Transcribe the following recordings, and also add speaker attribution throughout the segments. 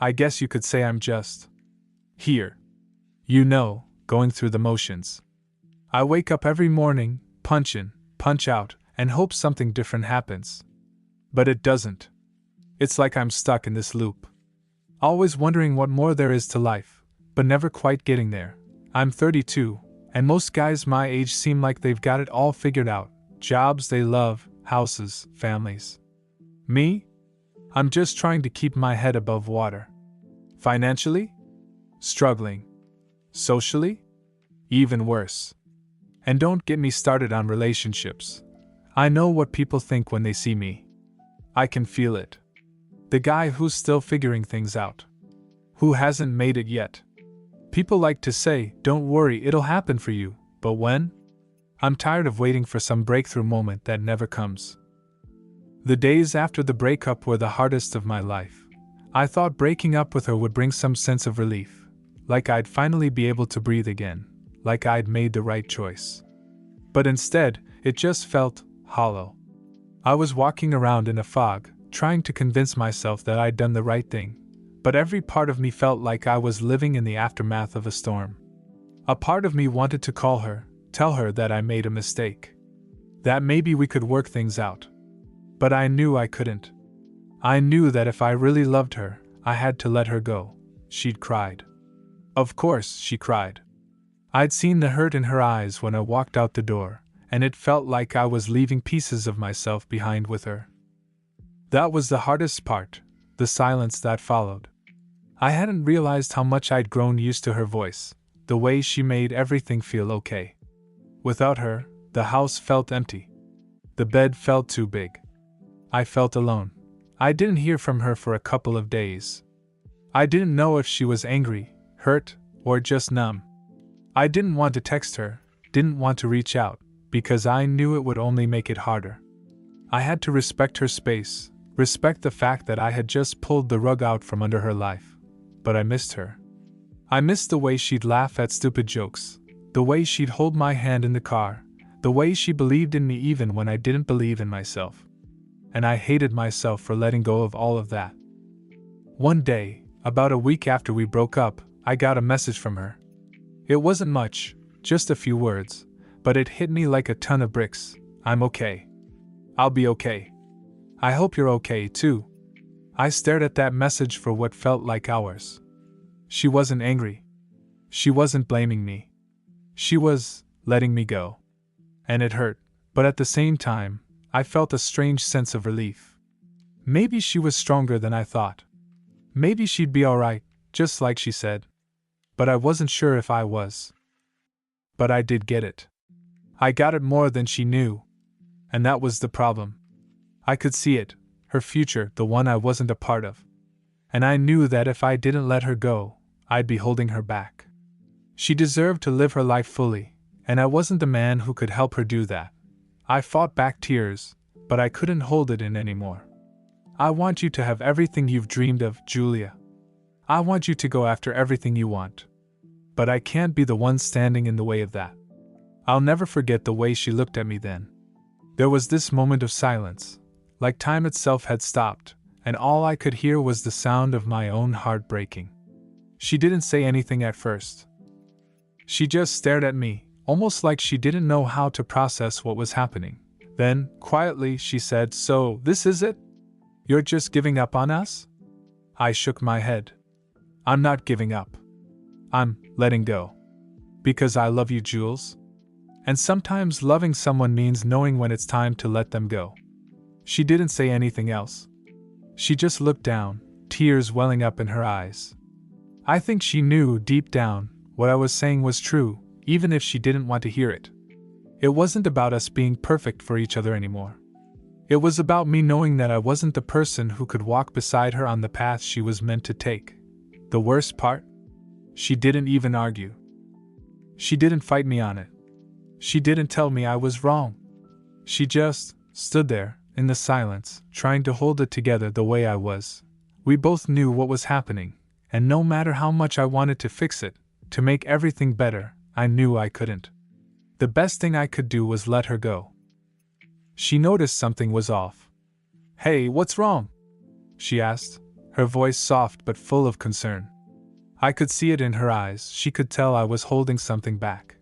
Speaker 1: I guess you could say I'm just here. Going through the motions. I wake up every morning, punch in, punch out, and hope something different happens. But it doesn't. It's like I'm stuck in this loop. Always wondering what more there is to life, but never quite getting there. I'm 32, and most guys my age seem like they've got it all figured out. Jobs they love, houses, families. Me? I'm just trying to keep my head above water. Financially? Struggling. Socially? Even worse. And don't get me started on relationships. I know what people think when they see me. I can feel it. The guy who's still figuring things out. Who hasn't made it yet. People like to say, don't worry, it'll happen for you, but when? I'm tired of waiting for some breakthrough moment that never comes. The days after the breakup were the hardest of my life. I thought breaking up with her would bring some sense of relief, like I'd finally be able to breathe again, like I'd made the right choice. But instead, it just felt hollow. I was walking around in a fog, trying to convince myself that I'd done the right thing, but every part of me felt like I was living in the aftermath of a storm. A part of me wanted to call her, tell her that I made a mistake. That maybe we could work things out. But I knew I couldn't. I knew that if I really loved her, I had to let her go. She'd cried. Of course, she cried. I'd seen the hurt in her eyes when I walked out the door, and it felt like I was leaving pieces of myself behind with her. That was the hardest part, the silence that followed. I hadn't realized how much I'd grown used to her voice, the way she made everything feel okay. Without her, the house felt empty. The bed felt too big. I felt alone. I didn't hear from her for a couple of days. I didn't know if she was angry, hurt, or just numb. I didn't want to text her, didn't want to reach out, because I knew it would only make it harder. I had to respect her space, respect the fact that I had just pulled the rug out from under her life. But I missed her. I missed the way she'd laugh at stupid jokes, the way she'd hold my hand in the car, the way she believed in me even when I didn't believe in myself. And I hated myself for letting go of all of that. One day, about a week after we broke up, I got a message from her. It wasn't much, just a few words, but it hit me like a ton of bricks. I'm okay. I'll be okay. I hope you're okay too. I stared at that message for what felt like hours. She wasn't angry. She wasn't blaming me. She was letting me go. And it hurt, but at the same time, I felt a strange sense of relief. Maybe she was stronger than I thought. Maybe she'd be alright, just like she said. But I wasn't sure if I was. But I did get it. I got it more than she knew. And that was the problem. I could see it, her future, the one I wasn't a part of. And I knew that if I didn't let her go, I'd be holding her back. She deserved to live her life fully, and I wasn't the man who could help her do that. I fought back tears, but I couldn't hold it in anymore. I want you to have everything you've dreamed of, Julia. I want you to go after everything you want. But I can't be the one standing in the way of that. I'll never forget the way she looked at me then. There was this moment of silence, like time itself had stopped, and all I could hear was the sound of my own heart breaking. She didn't say anything at first. She just stared at me, almost like she didn't know how to process what was happening. Then, quietly, she said, "So, this is it? You're just giving up on us?" I shook my head. "I'm not giving up. I'm letting go. Because I love you, Jules. And sometimes loving someone means knowing when it's time to let them go." She didn't say anything else. She just looked down, tears welling up in her eyes. I think she knew deep down what I was saying was true, even if she didn't want to hear it. It wasn't about us being perfect for each other anymore. It was about me knowing that I wasn't the person who could walk beside her on the path she was meant to take. The worst part? She didn't even argue. She didn't fight me on it. She didn't tell me I was wrong. She just stood there, in the silence, trying to hold it together the way I was. We both knew what was happening, and no matter how much I wanted to fix it, to make everything better, I knew I couldn't. The best thing I could do was let her go. She noticed something was off. "Hey, what's wrong?" she asked, her voice soft but full of concern. I could see it in her eyes. She could tell I was holding something back.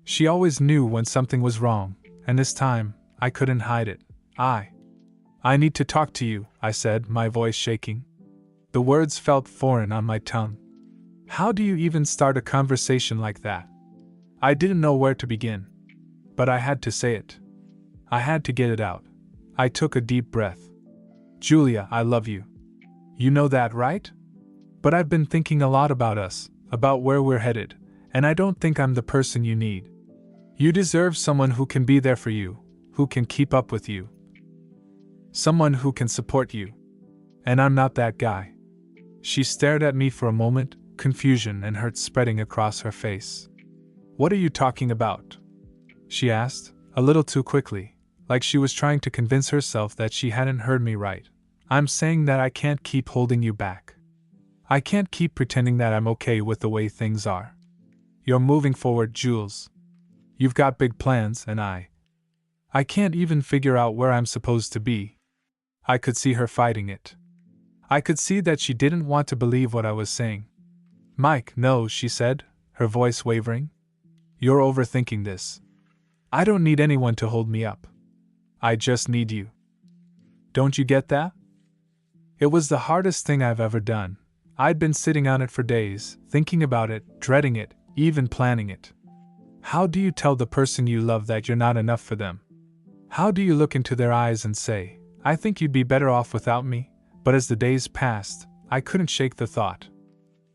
Speaker 1: She always knew when something was wrong, and this time, I couldn't hide it. I need to talk to you, I said, my voice shaking. The words felt foreign on my tongue. How do you even start a conversation like that? I didn't know where to begin. But I had to say it. I had to get it out. I took a deep breath. Julia, I love you. You know that, right? But I've been thinking a lot about us, about where we're headed, and I don't think I'm the person you need. You deserve someone who can be there for you, who can keep up with you. Someone who can support you. And I'm not that guy. She stared at me for a moment, confusion and hurt spreading across her face. What are you talking about? She asked, a little too quickly, like she was trying to convince herself that she hadn't heard me right. I'm saying that I can't keep holding you back. I can't keep pretending that I'm okay with the way things are. You're moving forward, Jules. You've got big plans, and I can't even figure out where I'm supposed to be. I could see her fighting it. I could see that she didn't want to believe what I was saying. Mike, no, she said, her voice wavering. You're overthinking this. I don't need anyone to hold me up. I just need you. Don't you get that? It was the hardest thing I've ever done. I'd been sitting on it for days, thinking about it, dreading it, even planning it. How do you tell the person you love that you're not enough for them? How do you look into their eyes and say, I think you'd be better off without me? But as the days passed, I couldn't shake the thought.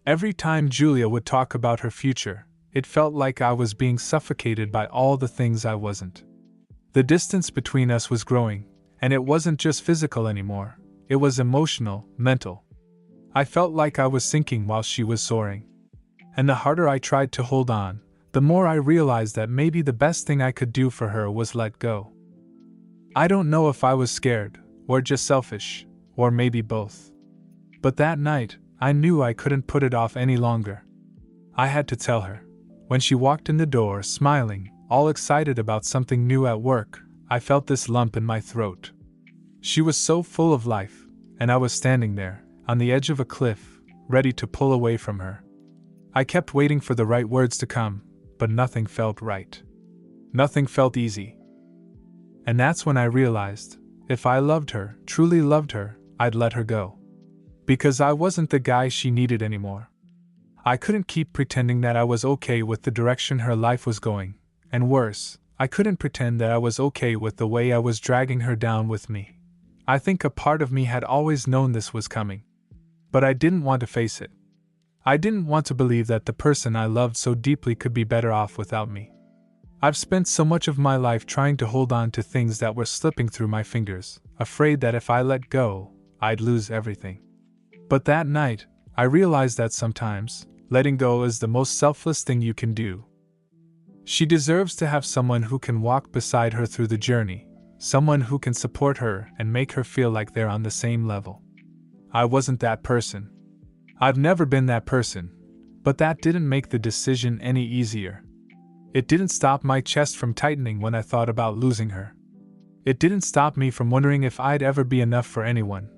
Speaker 1: Every time Julia would talk about her future, it felt like I was being suffocated by all the things I wasn't. The distance between us was growing, and it wasn't just physical anymore, it was emotional, mental. I felt like I was sinking while she was soaring. And the harder I tried to hold on, the more I realized that maybe the best thing I could do for her was let go. I don't know if I was scared, or just selfish, or maybe both. But that night, I knew I couldn't put it off any longer. I had to tell her. When she walked in the door, smiling, all excited about something new at work, I felt this lump in my throat. She was so full of life, and I was standing there, on the edge of a cliff, ready to pull away from her. I kept waiting for the right words to come, but nothing felt right. Nothing felt easy. And that's when I realized, if I loved her, truly loved her, I'd let her go. Because I wasn't the guy she needed anymore. I couldn't keep pretending that I was okay with the direction her life was going, and worse, I couldn't pretend that I was okay with the way I was dragging her down with me. I think a part of me had always known this was coming. But I didn't want to face it. I didn't want to believe that the person I loved so deeply could be better off without me. I've spent so much of my life trying to hold on to things that were slipping through my fingers, afraid that if I let go, I'd lose everything. But that night, I realized that sometimes, letting go is the most selfless thing you can do. She deserves to have someone who can walk beside her through the journey, someone who can support her and make her feel like they're on the same level. I wasn't that person. I've never been that person, but that didn't make the decision any easier. It didn't stop my chest from tightening when I thought about losing her. It didn't stop me from wondering if I'd ever be enough for anyone.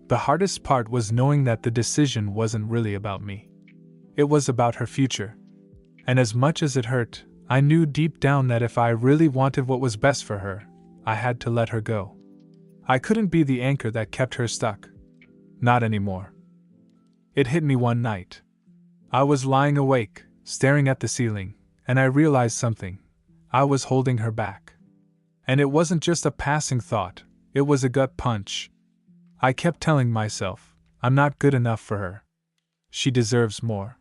Speaker 1: The hardest part was knowing that the decision wasn't really about me. It was about her future. And as much as it hurt, I knew deep down that if I really wanted what was best for her, I had to let her go. I couldn't be the anchor that kept her stuck. Not anymore. It hit me one night. I was lying awake, staring at the ceiling, and I realized something. I was holding her back. And it wasn't just a passing thought, it was a gut punch. I kept telling myself, I'm not good enough for her. She deserves more.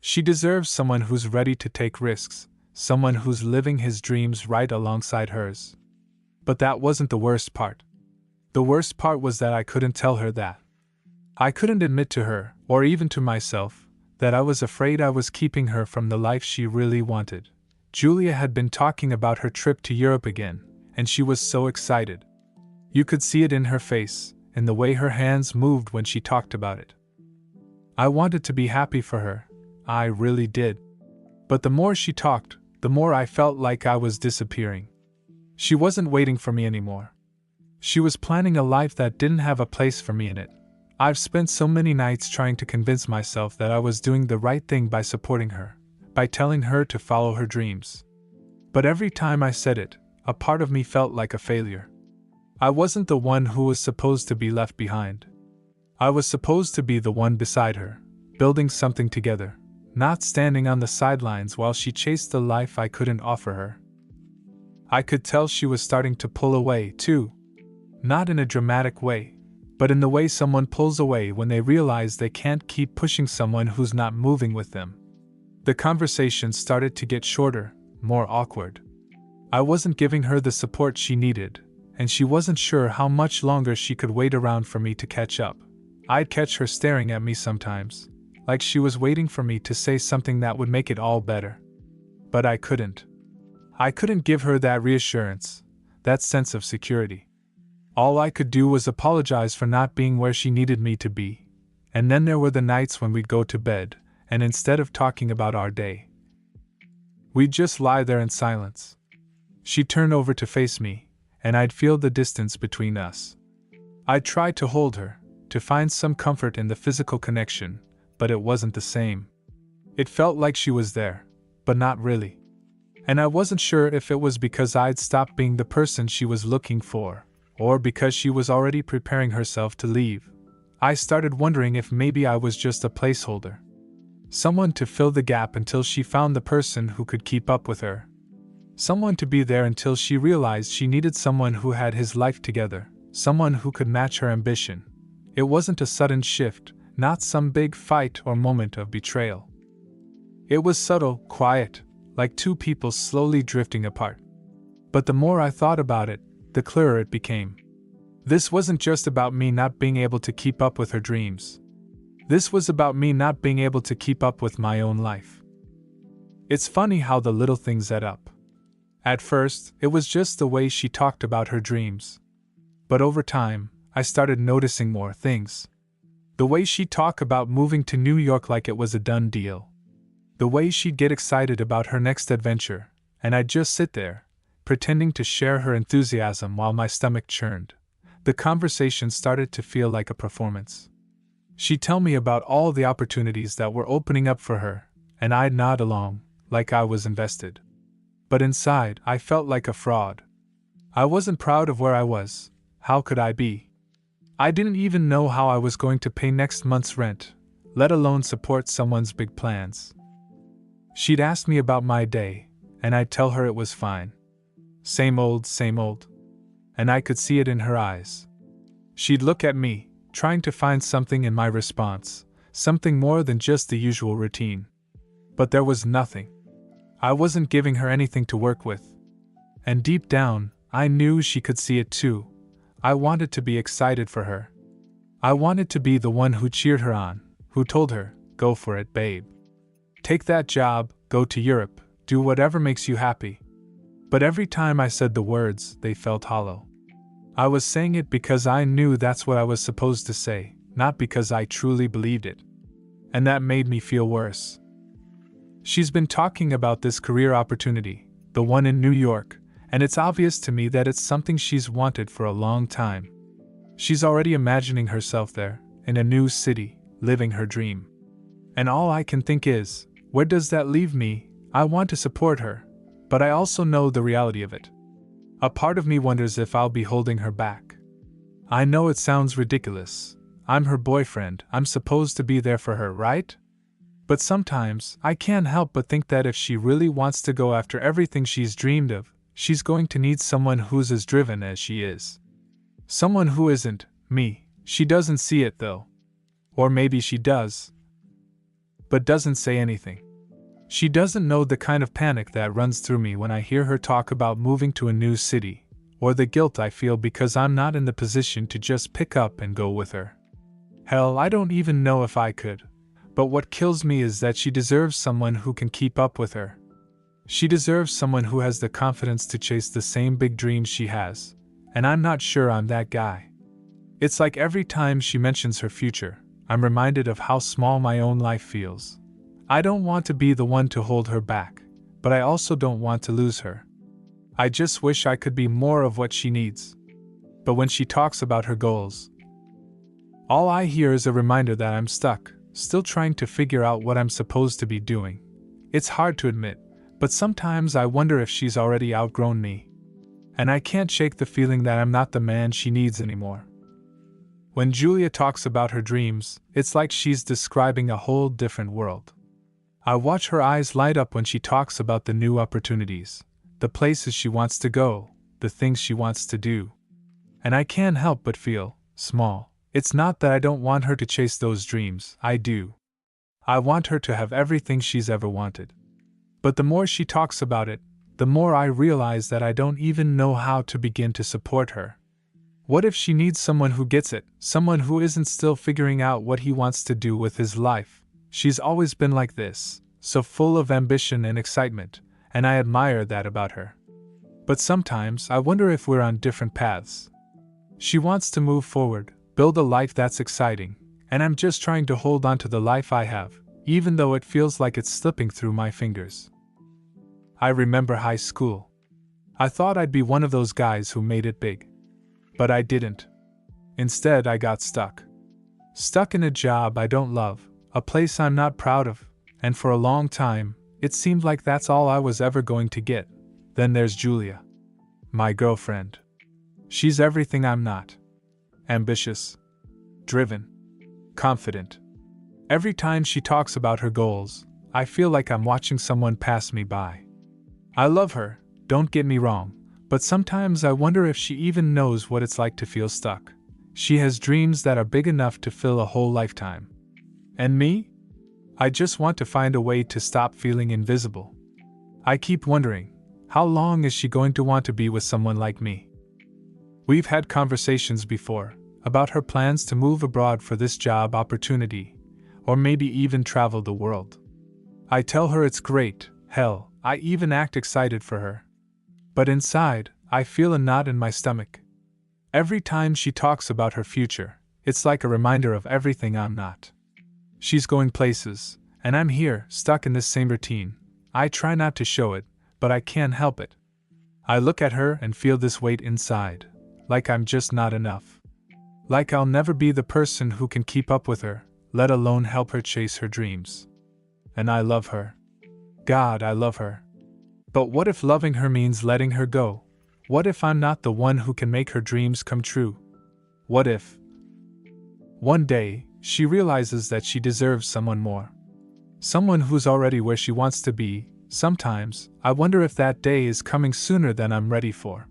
Speaker 1: She deserves someone who's ready to take risks, someone who's living his dreams right alongside hers. But that wasn't the worst part. The worst part was that I couldn't tell her that. I couldn't admit to her, or even to myself, that I was afraid I was keeping her from the life she really wanted. Julia had been talking about her trip to Europe again, and she was so excited. You could see it in her face, in the way her hands moved when she talked about it. I wanted to be happy for her, I really did. But the more she talked, the more I felt like I was disappearing. She wasn't waiting for me anymore. She was planning a life that didn't have a place for me in it. I've spent so many nights trying to convince myself that I was doing the right thing by supporting her, by telling her to follow her dreams. But every time I said it, a part of me felt like a failure. I wasn't the one who was supposed to be left behind. I was supposed to be the one beside her, building something together, not standing on the sidelines while she chased the life I couldn't offer her. I could tell she was starting to pull away, too. Not in a dramatic way, but in the way someone pulls away when they realize they can't keep pushing someone who's not moving with them. The conversation started to get shorter, more awkward. I wasn't giving her the support she needed, and she wasn't sure how much longer she could wait around for me to catch up. I'd catch her staring at me sometimes, like she was waiting for me to say something that would make it all better. But I couldn't. I couldn't give her that reassurance, that sense of security. All I could do was apologize for not being where she needed me to be. And then there were the nights when we'd go to bed, and instead of talking about our day, we'd just lie there in silence. She'd turn over to face me, and I'd feel the distance between us. I'd try to hold her, to find some comfort in the physical connection, but it wasn't the same. It felt like she was there, but not really. And I wasn't sure if it was because I'd stopped being the person she was looking for, or because she was already preparing herself to leave. I started wondering if maybe I was just a placeholder. Someone to fill the gap until she found the person who could keep up with her. Someone to be there until she realized she needed someone who had his life together, someone who could match her ambition. It wasn't a sudden shift, not some big fight or moment of betrayal. It was subtle, quiet, like two people slowly drifting apart. But the more I thought about it, the clearer it became. This wasn't just about me not being able to keep up with her dreams. This was about me not being able to keep up with my own life. It's funny how the little things add up. At first, it was just the way she talked about her dreams. But over time, I started noticing more things. The way she'd talk about moving to New York like it was a done deal. The way she'd get excited about her next adventure, and I'd just sit there, pretending to share her enthusiasm while my stomach churned. The conversation started to feel like a performance. She'd tell me about all the opportunities that were opening up for her, and I'd nod along, like I was invested. But inside, I felt like a fraud. I wasn't proud of where I was. How could I be? I didn't even know how I was going to pay next month's rent, let alone support someone's big plans. She'd ask me about my day, and I'd tell her it was fine. Same old, and I could see it in her eyes. She'd look at me, trying to find something in my response, something more than just the usual routine. But there was nothing. I wasn't giving her anything to work with. And deep down, I knew she could see it too. I wanted to be excited for her. I wanted to be the one who cheered her on, who told her, "Go for it, babe. Take that job, go to Europe, do whatever makes you happy." But every time I said the words, they felt hollow. I was saying it because I knew that's what I was supposed to say, not because I truly believed it. And that made me feel worse. She's been talking about this career opportunity, the one in New York, and it's obvious to me that it's something she's wanted for a long time. She's already imagining herself there, in a new city, living her dream. And all I can think is, where does that leave me? I want to support her, but I also know the reality of it. A part of me wonders if I'll be holding her back. I know it sounds ridiculous. I'm her boyfriend, I'm supposed to be there for her, right? But sometimes, I can't help but think that if she really wants to go after everything she's dreamed of, she's going to need someone who's as driven as she is. Someone who isn't me. She doesn't see it though. Or maybe she does, but doesn't say anything. She doesn't know the kind of panic that runs through me when I hear her talk about moving to a new city, or the guilt I feel because I'm not in the position to just pick up and go with her. Hell, I don't even know if I could. But what kills me is that she deserves someone who can keep up with her. She deserves someone who has the confidence to chase the same big dreams she has, and I'm not sure I'm that guy. It's like every time she mentions her future, I'm reminded of how small my own life feels. I don't want to be the one to hold her back, but I also don't want to lose her. I just wish I could be more of what she needs. But when she talks about her goals, All I hear is a reminder that I'm stuck, still trying to figure out what I'm supposed to be doing. It's hard to admit, but sometimes I wonder if she's already outgrown me. And I can't shake the feeling that I'm not the man she needs anymore. When Julia talks about her dreams, it's like she's describing a whole different world. I watch her eyes light up when she talks about the new opportunities, the places she wants to go, the things she wants to do. And I can't help but feel small. It's not that I don't want her to chase those dreams, I do. I want her to have everything she's ever wanted. But the more she talks about it, the more I realize that I don't even know how to begin to support her. What if she needs someone who gets it, someone who isn't still figuring out what he wants to do with his life? She's always been like this, so full of ambition and excitement, and I admire that about her. But sometimes I wonder if we're on different paths. She wants to move forward, build a life that's exciting, and I'm just trying to hold on to the life I have, even though it feels like it's slipping through my fingers. I remember high school. I thought I'd be one of those guys who made it big. But I didn't. Instead, I got stuck. Stuck in a job I don't love, a place I'm not proud of, and for a long time, it seemed like that's all I was ever going to get. Then there's Julia. My girlfriend. She's everything I'm not. Ambitious. Driven. Confident. Every time she talks about her goals, I feel like I'm watching someone pass me by. I love her, don't get me wrong, but sometimes I wonder if she even knows what it's like to feel stuck. She has dreams that are big enough to fill a whole lifetime. And me? I just want to find a way to stop feeling invisible. I keep wondering, how long is she going to want to be with someone like me? We've had conversations before about her plans to move abroad for this job opportunity, or maybe even travel the world. I tell her it's great, hell, I even act excited for her. But inside, I feel a knot in my stomach. Every time she talks about her future, it's like a reminder of everything I'm not. She's going places, and I'm here, stuck in this same routine. I try not to show it, but I can't help it. I look at her and feel this weight inside, like I'm just not enough. Like I'll never be the person who can keep up with her, let alone help her chase her dreams. And I love her. God, I love her. But what if loving her means letting her go? What if I'm not the one who can make her dreams come true? What if one day she realizes that she deserves someone more? Someone who's already where she wants to be. Sometimes I wonder if that day is coming sooner than I'm ready for.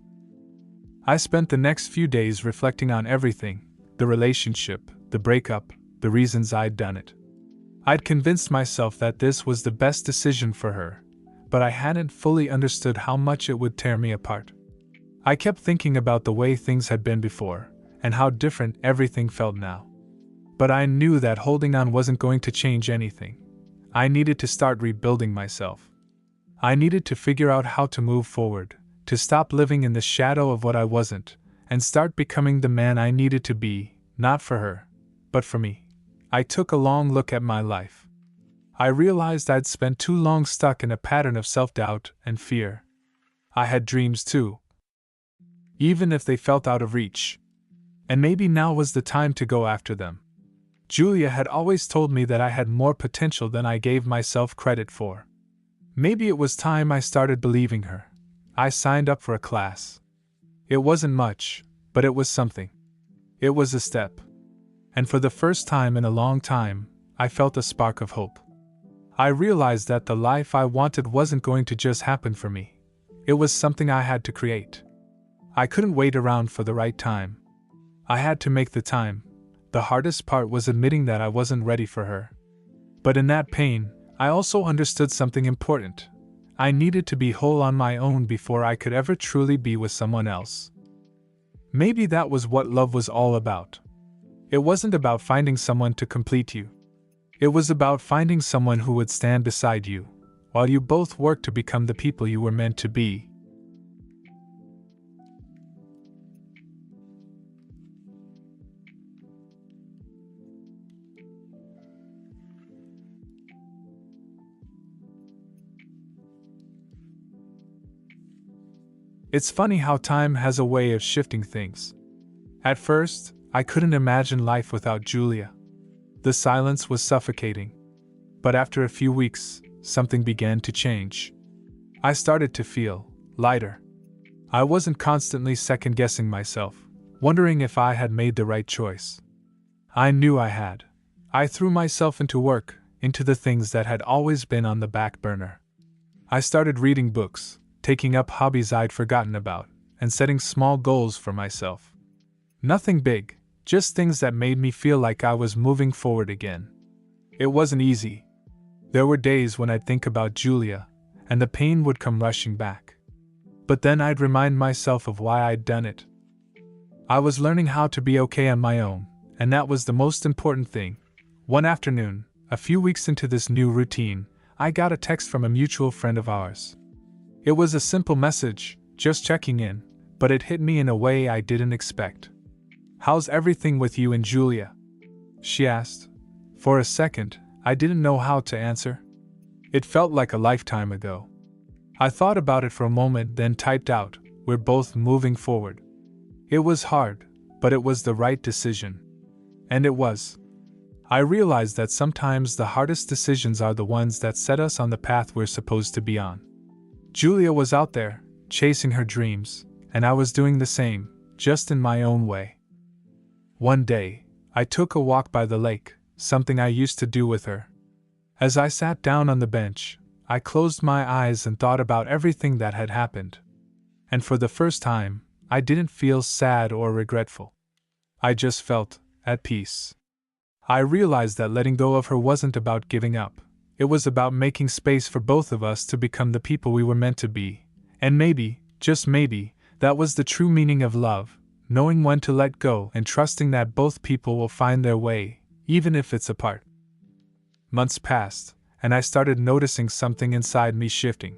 Speaker 1: I spent the next few days reflecting on everything, the relationship, the breakup, the reasons I'd done it. I'd convinced myself that this was the best decision for her, but I hadn't fully understood how much it would tear me apart. I kept thinking about the way things had been before, and how different everything felt now. But I knew that holding on wasn't going to change anything. I needed to start rebuilding myself. I needed to figure out how to move forward, to stop living in the shadow of what I wasn't, and start becoming the man I needed to be, not for her, but for me. I took a long look at my life. I realized I'd spent too long stuck in a pattern of self-doubt and fear. I had dreams too, even if they felt out of reach. And maybe now was the time to go after them. Julia had always told me that I had more potential than I gave myself credit for. Maybe it was time I started believing her. I signed up for a class. It wasn't much, but it was something. It was a step. And for the first time in a long time, I felt a spark of hope. I realized that the life I wanted wasn't going to just happen for me. It was something I had to create. I couldn't wait around for the right time. I had to make the time. The hardest part was admitting that I wasn't ready for her. But in that pain, I also understood something important. I needed to be whole on my own before I could ever truly be with someone else. Maybe that was what love was all about. It wasn't about finding someone to complete you. It was about finding someone who would stand beside you, while you both worked to become the people you were meant to be. It's funny how time has a way of shifting things. At first, I couldn't imagine life without Julia. The silence was suffocating. But after a few weeks, something began to change. I started to feel lighter. I wasn't constantly second-guessing myself, wondering if I had made the right choice. I knew I had. I threw myself into work, into the things that had always been on the back burner. I started reading books, taking up hobbies I'd forgotten about, and setting small goals for myself. Nothing big, just things that made me feel like I was moving forward again. It wasn't easy. There were days when I'd think about Julia, and the pain would come rushing back. But then I'd remind myself of why I'd done it. I was learning how to be okay on my own, and that was the most important thing. One afternoon, a few weeks into this new routine, I got a text from a mutual friend of ours. It was a simple message, just checking in, but it hit me in a way I didn't expect. "How's everything with you and Julia?" she asked. For a second, I didn't know how to answer. It felt like a lifetime ago. I thought about it for a moment, then typed out, "We're both moving forward." It was hard, but it was the right decision. And it was. I realized that sometimes the hardest decisions are the ones that set us on the path we're supposed to be on. Julia was out there, chasing her dreams, and I was doing the same, just in my own way. One day, I took a walk by the lake, something I used to do with her. As I sat down on the bench, I closed my eyes and thought about everything that had happened. And for the first time, I didn't feel sad or regretful. I just felt at peace. I realized that letting go of her wasn't about giving up. It was about making space for both of us to become the people we were meant to be. And maybe, just maybe, that was the true meaning of love, knowing when to let go and trusting that both people will find their way, even if it's apart. Months passed, and I started noticing something inside me shifting.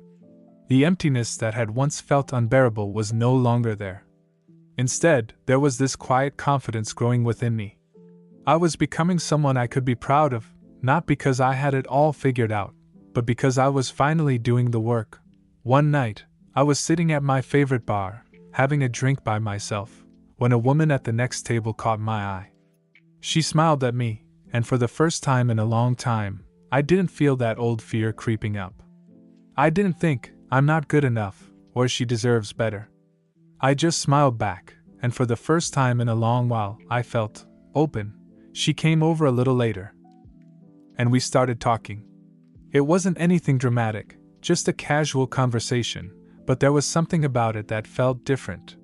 Speaker 1: The emptiness that had once felt unbearable was no longer there. Instead, there was this quiet confidence growing within me. I was becoming someone I could be proud of, not because I had it all figured out, but because I was finally doing the work. One night, I was sitting at my favorite bar, having a drink by myself, when a woman at the next table caught my eye. She smiled at me, and for the first time in a long time, I didn't feel that old fear creeping up. I didn't think, "I'm not good enough," or "she deserves better." I just smiled back, and for the first time in a long while, I felt open. She came over a little later, and we started talking. It wasn't anything dramatic, just a casual conversation, but there was something about it that felt different.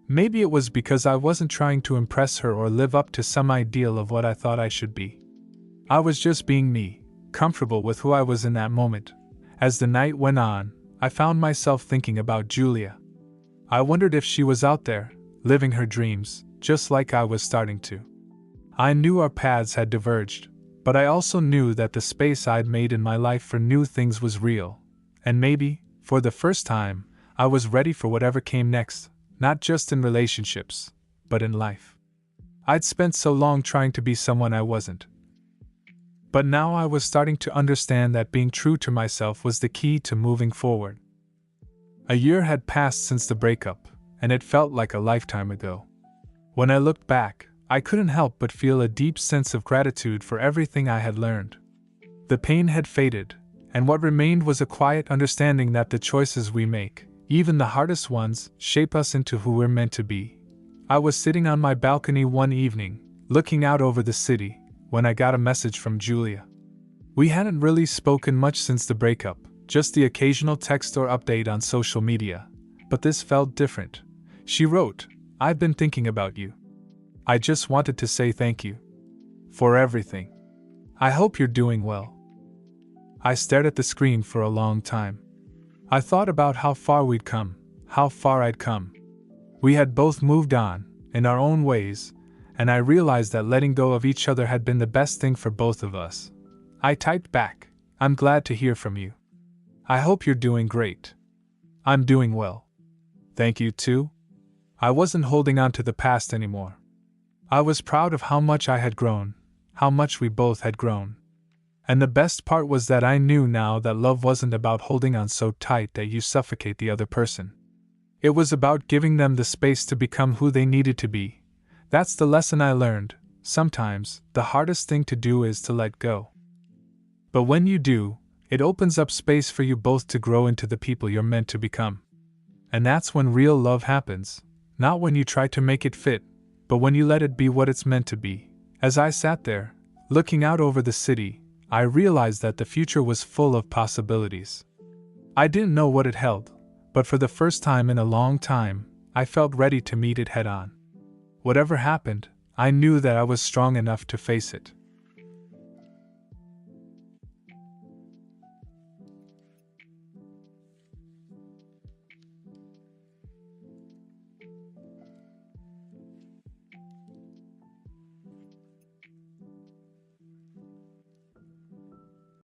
Speaker 1: Maybe it was because I wasn't trying to impress her or live up to some ideal of what I thought I should be. I was just being me, comfortable with who I was in that moment. As the night went on, I found myself thinking about Julia. I wondered if she was out there, living her dreams, just like I was starting to. I knew our paths had diverged, but I also knew that the space I'd made in my life for new things was real. And maybe, for the first time, I was ready for whatever came next, not just in relationships, but in life. I'd spent so long trying to be someone I wasn't. But now I was starting to understand that being true to myself was the key to moving forward. A year had passed since the breakup, and it felt like a lifetime ago. When I looked back, I couldn't help but feel a deep sense of gratitude for everything I had learned. The pain had faded, and what remained was a quiet understanding that the choices we make, even the hardest ones, shape us into who we're meant to be. I was sitting on my balcony one evening, looking out over the city, when I got a message from Julia. We hadn't really spoken much since the breakup, just the occasional text or update on social media, but this felt different. She wrote, "I've been thinking about you. I just wanted to say thank you for everything. I hope you're doing well." I stared at the screen for a long time. I thought about how far we'd come, how far I'd come. We had both moved on, in our own ways, and I realized that letting go of each other had been the best thing for both of us. I typed back, "I'm glad to hear from you. I hope you're doing great." "I'm doing well. Thank you too." I wasn't holding on to the past anymore. I was proud of how much I had grown, how much we both had grown. And the best part was that I knew now that love wasn't about holding on so tight that you suffocate the other person. It was about giving them the space to become who they needed to be, That's the lesson I learned. Sometimes, the hardest thing to do is to let go. But when you do, it opens up space for you both to grow into the people you're meant to become. And that's when real love happens, not when you try to make it fit, but when you let it be what it's meant to be. As I sat there, looking out over the city, I realized that the future was full of possibilities. I didn't know what it held, but for the first time in a long time, I felt ready to meet it head on. Whatever happened, I knew that I was strong enough to face it.